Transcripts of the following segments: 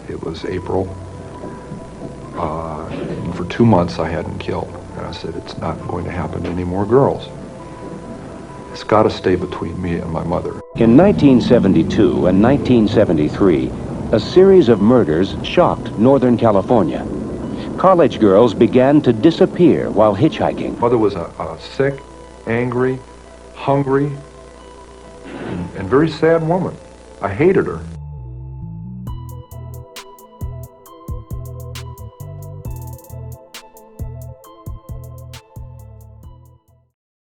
It was April. And for 2 months I hadn't killed. And I said, it's not going to happen to any more girls. It's got to stay between me and my mother. In 1972 and 1973, a series of murders shocked Northern California. College girls began to disappear while hitchhiking. Mother was a sick, angry, hungry, and very sad woman. I hated her.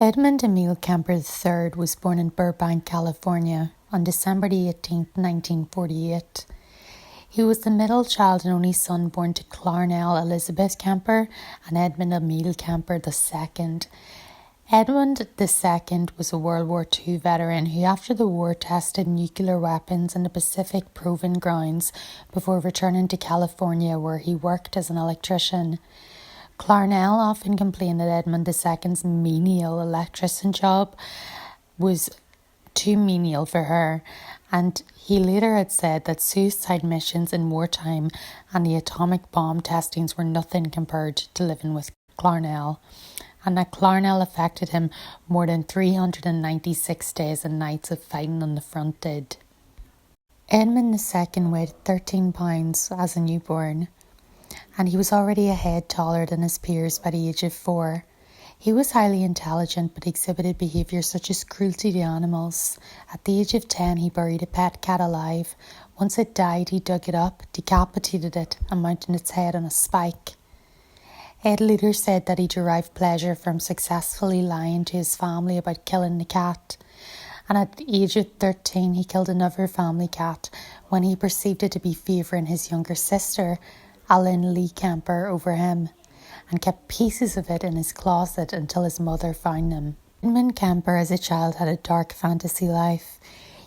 Edmund Emil Kemper III was born in Burbank, California on December 18, 1948. He was the middle child and only son born to Clarnell Elizabeth Kemper and Edmund Emil Kemper II. Edmund II was a World War II veteran who after the war tested nuclear weapons in the Pacific Proving Grounds before returning to California where he worked as an electrician. Clarnell often complained that Edmund II's menial electrician job was too menial for her, and he later had said that suicide missions in wartime and the atomic bomb testings were nothing compared to living with Clarnell, and that Clarnell affected him more than 396 days and nights of fighting on the front did. Edmund II weighed 13 pounds as a newborn, and he was already a head taller than his peers by the age of 4. He was highly intelligent but exhibited behaviour such as cruelty to animals. At the age of 10 he buried a pet cat alive. Once it died he dug it up, decapitated it and mounted its head on a spike. Ed later said that he derived pleasure from successfully lying to his family about killing the cat. And at the age of 13 he killed another family cat when he perceived it to be favouring his younger sister, Alan Lee Kemper, over him, and kept pieces of it in his closet until his mother found them. Edmund Kemper as a child had a dark fantasy life.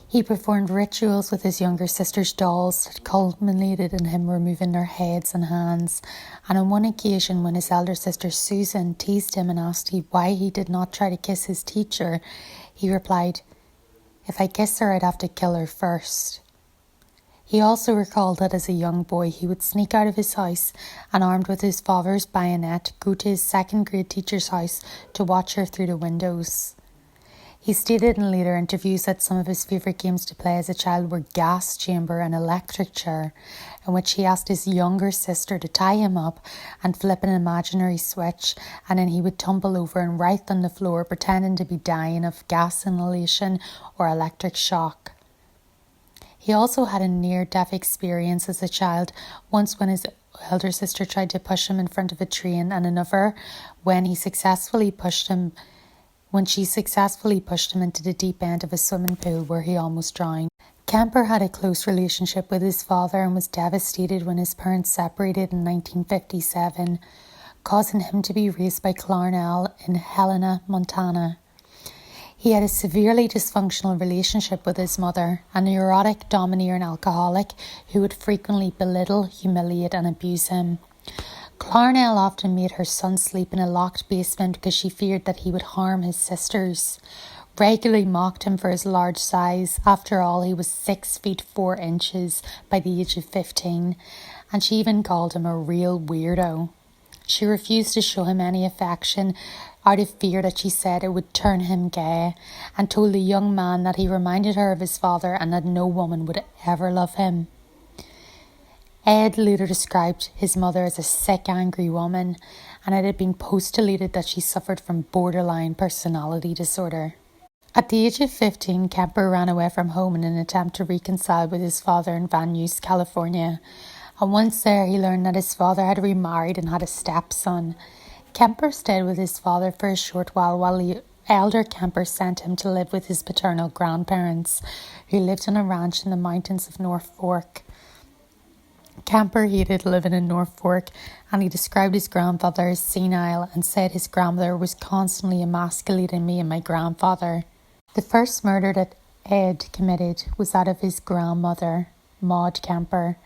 He performed rituals with his younger sister's dolls that culminated in him removing their heads and hands, and on one occasion when his elder sister Susan teased him and asked him why he did not try to kiss his teacher, he replied, "If I kiss her I'd have to kill her first." He also recalled that as a young boy he would sneak out of his house and, armed with his father's bayonet, go to his second grade teacher's house to watch her through the windows. He stated in later interviews that some of his favourite games to play as a child were gas chamber and electric chair, in which he asked his younger sister to tie him up and flip an imaginary switch, and then he would tumble over and writhe on the floor pretending to be dying of gas inhalation or electric shock. He also had a near-death experience as a child, once when his elder sister tried to push him in front of a train, and another when she successfully pushed him into the deep end of a swimming pool where he almost drowned. Kemper had a close relationship with his father and was devastated when his parents separated in 1957, causing him to be raised by Clarnell in Helena, Montana. He had a severely dysfunctional relationship with his mother, a neurotic, domineering alcoholic who would frequently belittle, humiliate and abuse him. Clarnell often made her son sleep in a locked basement because she feared that he would harm his sisters, regularly mocked him for his large size. After all, he was 6 feet 4 inches by the age of 15, and she even called him a real weirdo. She refused to show him any affection out of fear that she said it would turn him gay, and told the young man that he reminded her of his father and that no woman would ever love him. Ed later described his mother as a sick, angry woman, and it had been postulated that she suffered from borderline personality disorder. At the age of 15, Kemper ran away from home in an attempt to reconcile with his father in Van Nuys, California, and once there he learned that his father had remarried and had a stepson. Kemper stayed with his father for a short while the elder Kemper sent him to live with his paternal grandparents, who lived on a ranch in the mountains of North Fork. Kemper hated living in North Fork, and he described his grandfather as senile and said his grandmother was constantly emasculating me and my grandfather. The first murder that Ed committed was that of his grandmother, Maud Kemper.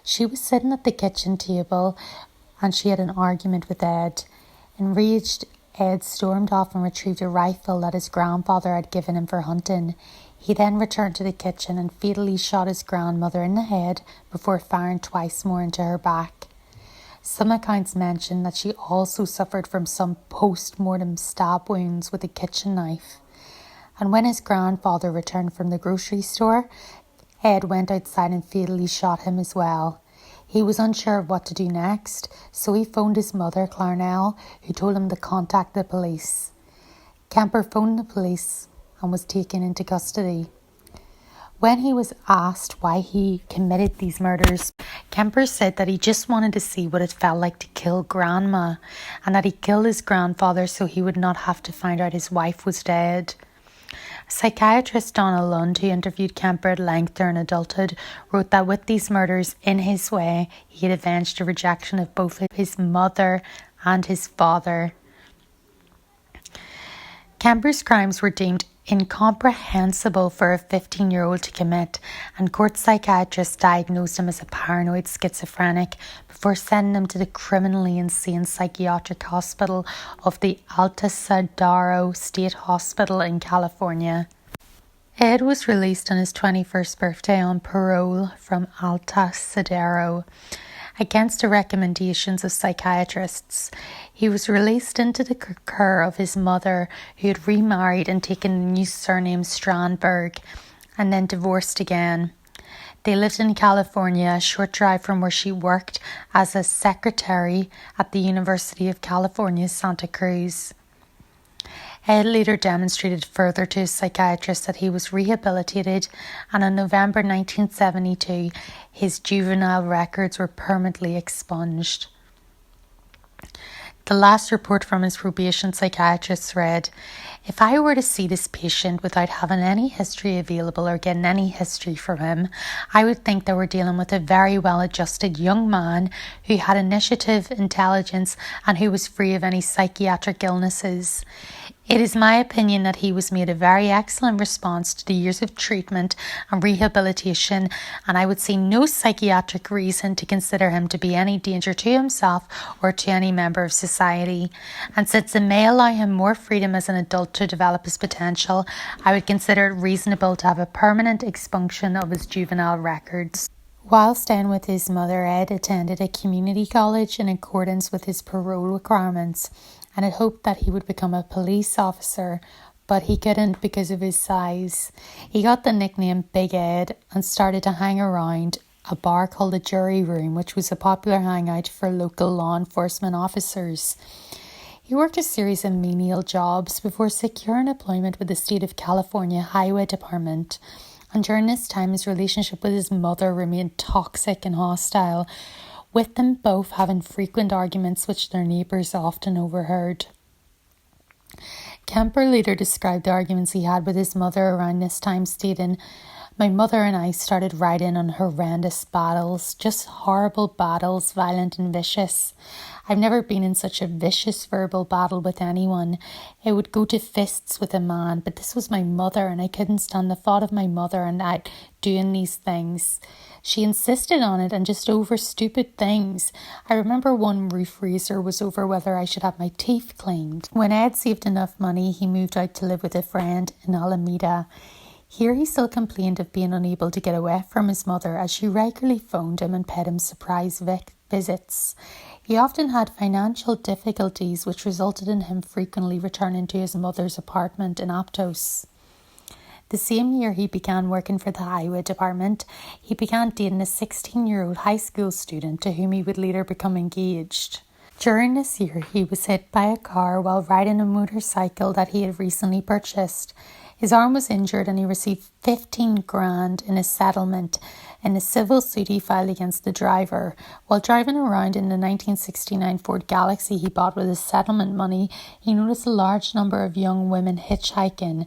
She was sitting at the kitchen table and she had an argument with Ed. Enraged, Ed stormed off and retrieved a rifle that his grandfather had given him for hunting. He then returned to the kitchen and fatally shot his grandmother in the head before firing twice more into her back. Some accounts mention that she also suffered from some post-mortem stab wounds with a kitchen knife. And when his grandfather returned from the grocery store, Ed went outside and fatally shot him as well. He was unsure of what to do next, so he phoned his mother, Clarnell, who told him to contact the police. Kemper phoned the police and was taken into custody. When he was asked why he committed these murders, Kemper said that he just wanted to see what it felt like to kill Grandma, and that he killed his grandfather so he would not have to find out his wife was dead. Psychiatrist Donna Lund, who interviewed Kemper at length during adulthood, wrote that with these murders, in his way, he had avenged the rejection of both his mother and his father. Kemper's crimes were deemed incomprehensible for a 15-year-old to commit, and court psychiatrists diagnosed him as a paranoid schizophrenic before sending him to the criminally insane psychiatric hospital of the Altadero State Hospital in California. Ed was released on his 21st birthday on parole from Altadero. Against the recommendations of psychiatrists, he was released into the care of his mother, who had remarried and taken the new surname Strandberg, and then divorced again. They lived in California, a short drive from where she worked as a secretary at the University of California, Santa Cruz. Ed later demonstrated further to his psychiatrist that he was rehabilitated, and in November 1972, his juvenile records were permanently expunged. The last report from his probation psychiatrist read, "If I were to see this patient without having any history available or getting any history from him, I would think that we're dealing with a very well-adjusted young man who had initiative, intelligence, and who was free of any psychiatric illnesses. It is my opinion that he was made a very excellent response to the years of treatment and rehabilitation, and I would see no psychiatric reason to consider him to be any danger to himself or to any member of society. And since it may allow him more freedom as an adult to develop his potential, I would consider it reasonable to have a permanent expunction of his juvenile records." While staying with his mother, Ed attended a community college in accordance with his parole requirements, and had hoped that he would become a police officer, but he couldn't because of his size. He got the nickname Big Ed and started to hang around a bar called the Jury Room, which was a popular hangout for local law enforcement officers. He worked a series of menial jobs before securing employment with the State of California Highway Department, and during this time his relationship with his mother remained toxic and hostile, with them both having frequent arguments which their neighbours often overheard. Kemper later described the arguments he had with his mother around this time, stating, "My mother and I started right in on horrendous battles, just horrible battles, violent and vicious. I've never been in such a vicious verbal battle with anyone. It would go to fists with a man, but this was my mother, and I couldn't stand the thought of my mother and I doing these things. She insisted on it, and just over stupid things. I remember one roof raiser was over whether I should have my teeth cleaned." When Ed saved enough money, he moved out to live with a friend in Alameda. Here he still complained of being unable to get away from his mother, as she regularly phoned him and paid him surprise visits. He often had financial difficulties, which resulted in him frequently returning to his mother's apartment in Aptos. The same year he began working for the Highway Department, he began dating a 16-year-old high school student to whom he would later become engaged. During this year, he was hit by a car while riding a motorcycle that he had recently purchased. His arm was injured and he received 15 grand in a settlement in a civil suit he filed against the driver. While driving around in the 1969 Ford Galaxy he bought with his settlement money, he noticed a large number of young women hitchhiking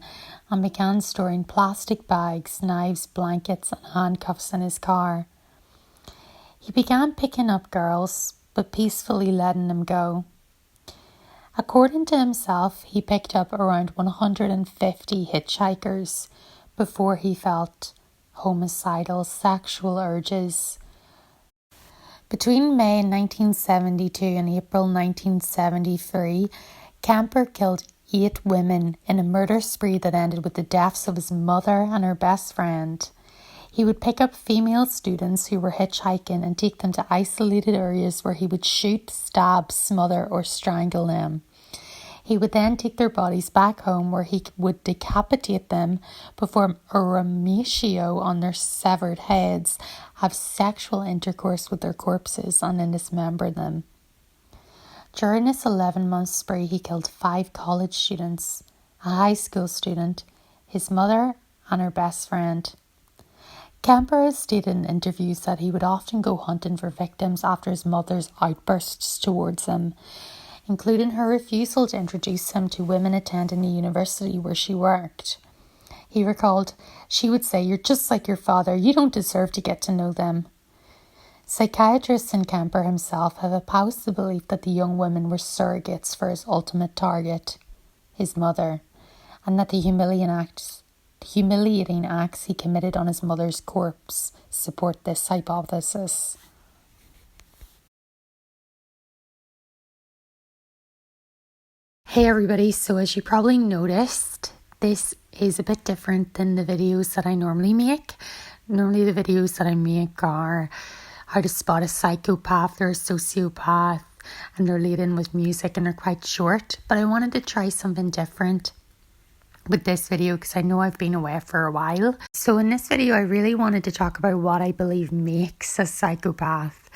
and began storing plastic bags, knives, blankets and handcuffs in his car. He began picking up girls, but peacefully letting them go. According to himself, he picked up around 150 hitchhikers before he felt homicidal sexual urges. Between May 1972 and April 1973, Kemper killed 8 women in a murder spree that ended with the deaths of his mother and her best friend. He would pick up female students who were hitchhiking and take them to isolated areas where he would shoot, stab, smother, or strangle them. He would then take their bodies back home where he would decapitate them, perform a ramatio on their severed heads, have sexual intercourse with their corpses, and then dismember them. During this 11-month spree, he killed 5 college students, a high school student, his mother, and her best friend. Kemper has stated in interviews that he would often go hunting for victims after his mother's outbursts towards him, including her refusal to introduce him to women attending the university where she worked. He recalled, "She would say, 'You're just like your father, you don't deserve to get to know them.'" Psychiatrists and Kemper himself have espoused the belief that the young women were surrogates for his ultimate target, his mother, and that the humiliating acts he committed on his mother's corpse support this hypothesis. Hey everybody, so as you probably noticed, this is a bit different than the videos that I normally make. Normally the videos that I make are how to spot a psychopath or a sociopath, and they're laden with music and they're quite short. But I wanted to try something different with this video because I know I've been away for a while. So in this video I really wanted to talk about what I believe makes a psychopath.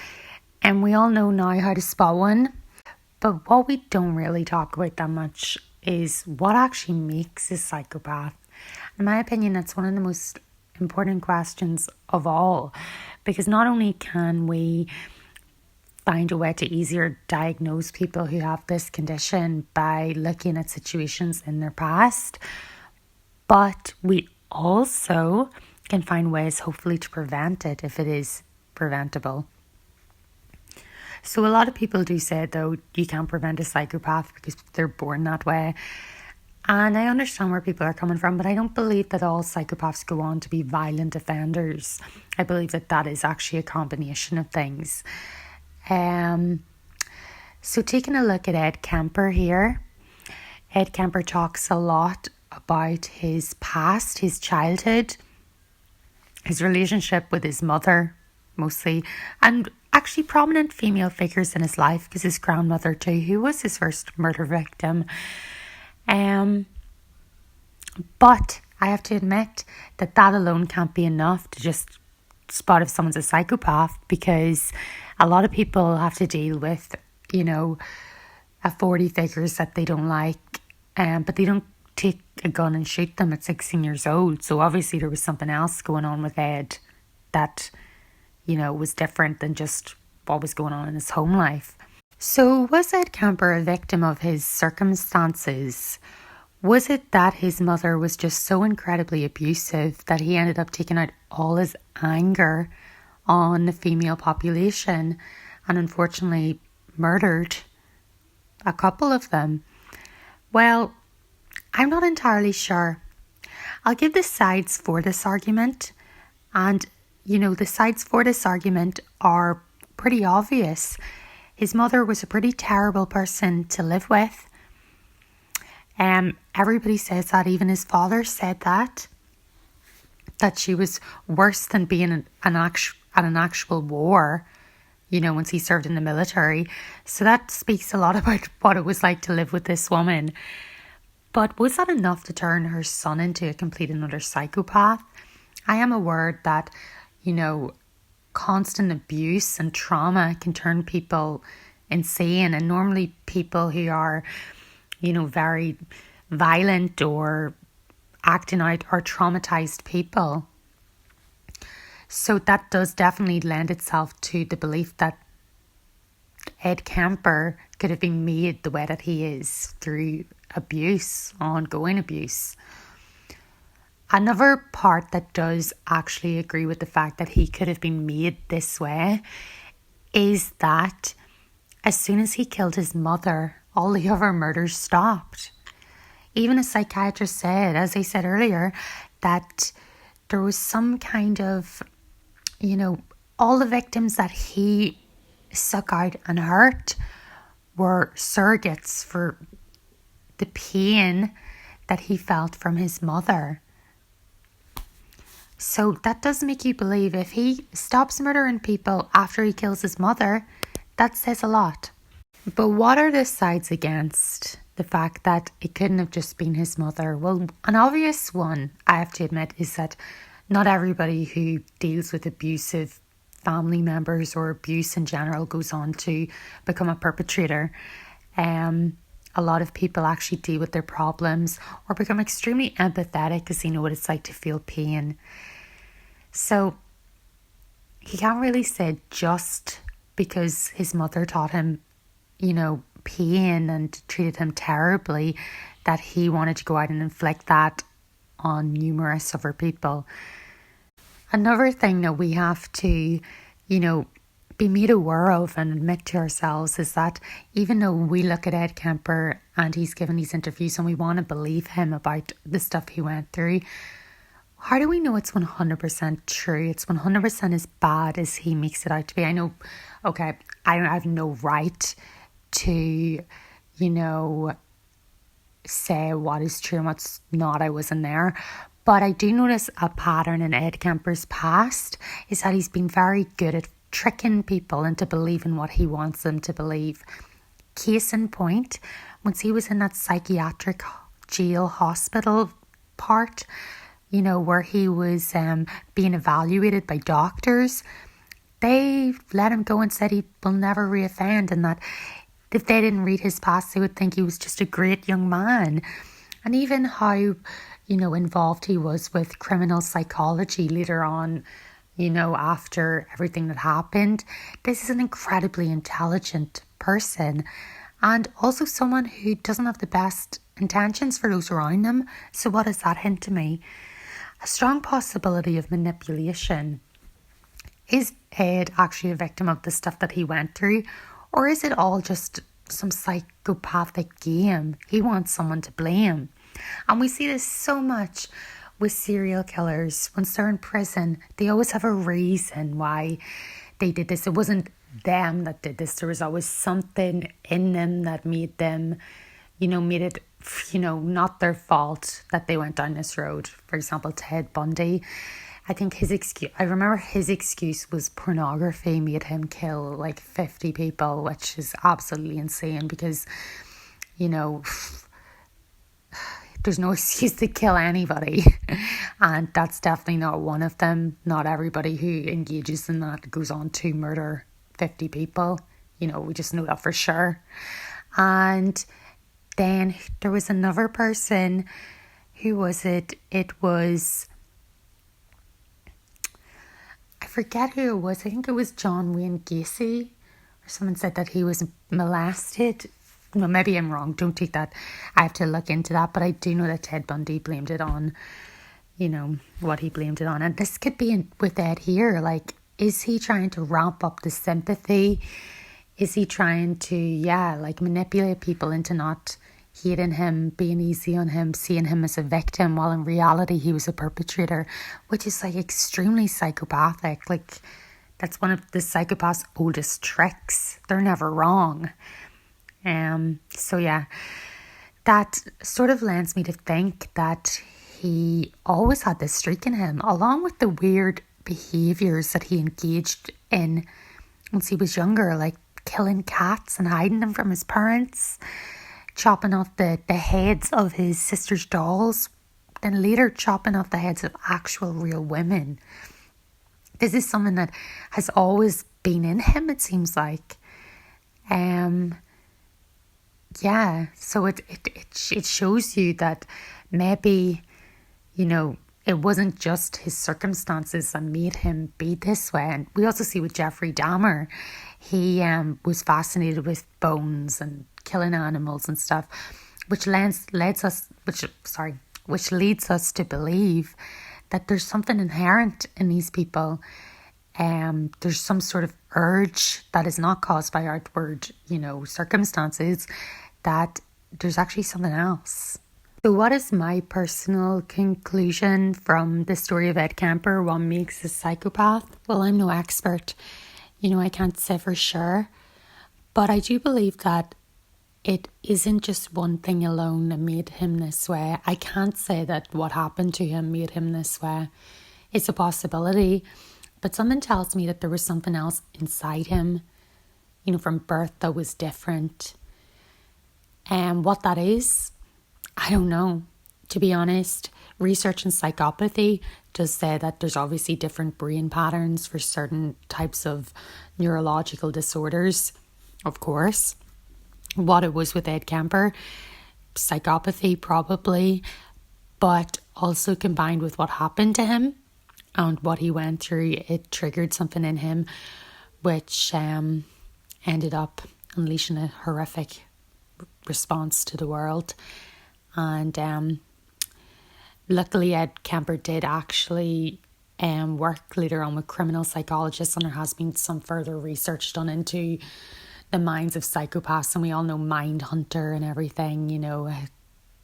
And we all know now how to spot one. But what we don't really talk about that much is what actually makes a psychopath. In my opinion, that's one of the most important questions of all, because not only can we find a way to easier diagnose people who have this condition by looking at situations in their past, but we also can find ways hopefully to prevent it if it is preventable. So a lot of people do say, though, you can't prevent a psychopath because they're born that way. And I understand where people are coming from, but I don't believe that all psychopaths go on to be violent offenders. I believe that that is actually a combination of things. So taking a look at Ed Kemper here, Ed Kemper talks a lot about his past, his childhood, his relationship with his mother, mostly, and actually prominent female figures in his life, because his grandmother too, who was his first murder victim. But I have to admit that alone can't be enough to just spot if someone's a psychopath, because a lot of people have to deal with, authority figures that they don't like, but they don't take a gun and shoot them at 16 years old. So obviously there was something else going on with Ed that was different than just what was going on in his home life. So was Ed Kemper a victim of his circumstances? Was it that his mother was just so incredibly abusive that he ended up taking out all his anger on the female population and unfortunately murdered a couple of them? Well, I'm not entirely sure. I'll give the sides for this argument, and the sides for this argument are pretty obvious. His mother was a pretty terrible person to live with. Everybody says that, even his father said that she was worse than being at an actual war, once he served in the military. So that speaks a lot about what it was like to live with this woman. But was that enough to turn her son into a complete and utter psychopath? I am aware that, constant abuse and trauma can turn people insane. And normally people who are, very violent or acting out are traumatized people. So that does definitely lend itself to the belief that Ed Kemper could have been made the way that he is through abuse, ongoing abuse. Another part that does actually agree with the fact that he could have been made this way is that as soon as he killed his mother, all the other murders stopped. Even a psychiatrist said, as I said earlier, that there was some kind of, all the victims that he suck out and hurt were surrogates for the pain that he felt from his mother. So that does make you believe if he stops murdering people after he kills his mother, that says a lot. But what are the sides against the fact that it couldn't have just been his mother? Well, an obvious one, I have to admit, is that not everybody who deals with abusive family members or abuse in general goes on to become a perpetrator. A lot of people actually deal with their problems or become extremely empathetic because they know what it's like to feel pain. So he can't really say just because his mother taught him, pain and treated him terribly, that he wanted to go out and inflict that on numerous other people. Another thing that we have to, be made aware of and admit to ourselves is that even though we look at Ed Kemper and he's given these interviews and we want to believe him about the stuff he went through, how do we know it's 100% true? It's 100% as bad as he makes it out to be. I know, okay, I have no right to, say what is true and what's not. I wasn't there. But I do notice a pattern in Ed Kemper's past is that he's been very good at tricking people into believing what he wants them to believe. Case in point, once he was in that psychiatric jail hospital part, where he was being evaluated by doctors, they let him go and said he will never reoffend, and that if they didn't read his past, they would think he was just a great young man. And even how, involved he was with criminal psychology later on, after everything that happened. This is an incredibly intelligent person and also someone who doesn't have the best intentions for those around him. So what does that hint to me? A strong possibility of manipulation. Is Ed actually a victim of the stuff that he went through? Or is it all just some psychopathic game? He wants someone to blame. And we see this so much with serial killers. Once they're in prison, they always have a reason why they did this. It wasn't them that did this. There was always something in them that made them, made it, not their fault that they went down this road. For example, Ted Bundy. I think I remember his excuse was pornography made him kill like 50 people, which is absolutely insane because, there's no excuse to kill anybody. And that's definitely not one of them. Not everybody who engages in that goes on to murder 50 people. We just know that for sure. And then there was another person. Who was it? It was... I forget who it was. I think it was John Wayne Gacy. Or someone said that he was molested. No, maybe I'm wrong. Don't take that. I have to look into that. But I do know that Ted Bundy blamed it on, what he blamed it on. And this could be with Ed here. Like, is he trying to ramp up the sympathy? Is he trying to, manipulate people into not hating him, being easy on him, seeing him as a victim, while in reality he was a perpetrator, which is like extremely psychopathic. Like, that's one of the psychopath's oldest tricks. They're never wrong. That sort of lends me to think that he always had this streak in him, along with the weird behaviours that he engaged in once he was younger, like killing cats and hiding them from his parents, chopping off the heads of his sister's dolls, then later chopping off the heads of actual real women. This is something that has always been in him, it seems like. So it shows you that maybe, it wasn't just his circumstances that made him be this way. And we also see with Jeffrey Dahmer, he was fascinated with bones and killing animals and stuff, which leads us to believe that there's something inherent in these people. There's some sort of urge that is not caused by outward, circumstances, that there's actually something else. So what is my personal conclusion from the story of Ed Kemper? What makes a psychopath? Well, I'm no expert. I can't say for sure. But I do believe that it isn't just one thing alone that made him this way. I can't say that what happened to him made him this way. It's a possibility, but something tells me that there was something else inside him, from birth that was different. And what that is, I don't know. To be honest, research in psychopathy does say that there's obviously different brain patterns for certain types of neurological disorders, of course. What it was with Ed Kemper, psychopathy probably, but also combined with what happened to him and what he went through, it triggered something in him which ended up unleashing a horrific response to the world. And luckily Ed Kemper did actually work later on with criminal psychologists, and there has been some further research done into the minds of psychopaths, and we all know Mindhunter and everything,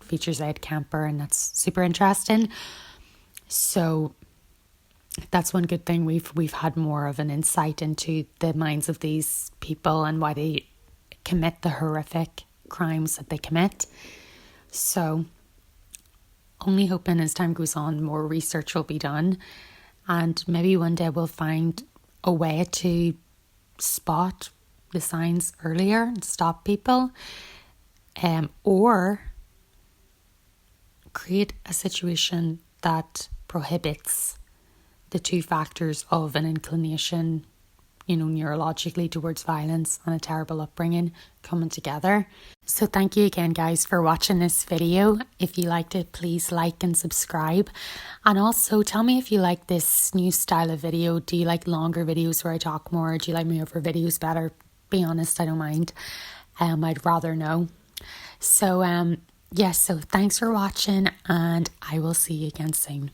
features Ed Kemper, and that's super interesting. So that's one good thing. We've had more of an insight into the minds of these people and why they commit the horrific crimes that they commit. So only hoping as time goes on, more research will be done, and maybe one day we'll find a way to spot the signs earlier and stop people, or create a situation that prohibits the two factors of an inclination, neurologically towards violence and a terrible upbringing coming together. So thank you again, guys, for watching this video. If you liked it, please like and subscribe. And also tell me if you like this new style of video. Do you like longer videos where I talk more? Do you like me over videos better? Be honest, I don't mind. I'd rather know. So, so thanks for watching, and I will see you again soon.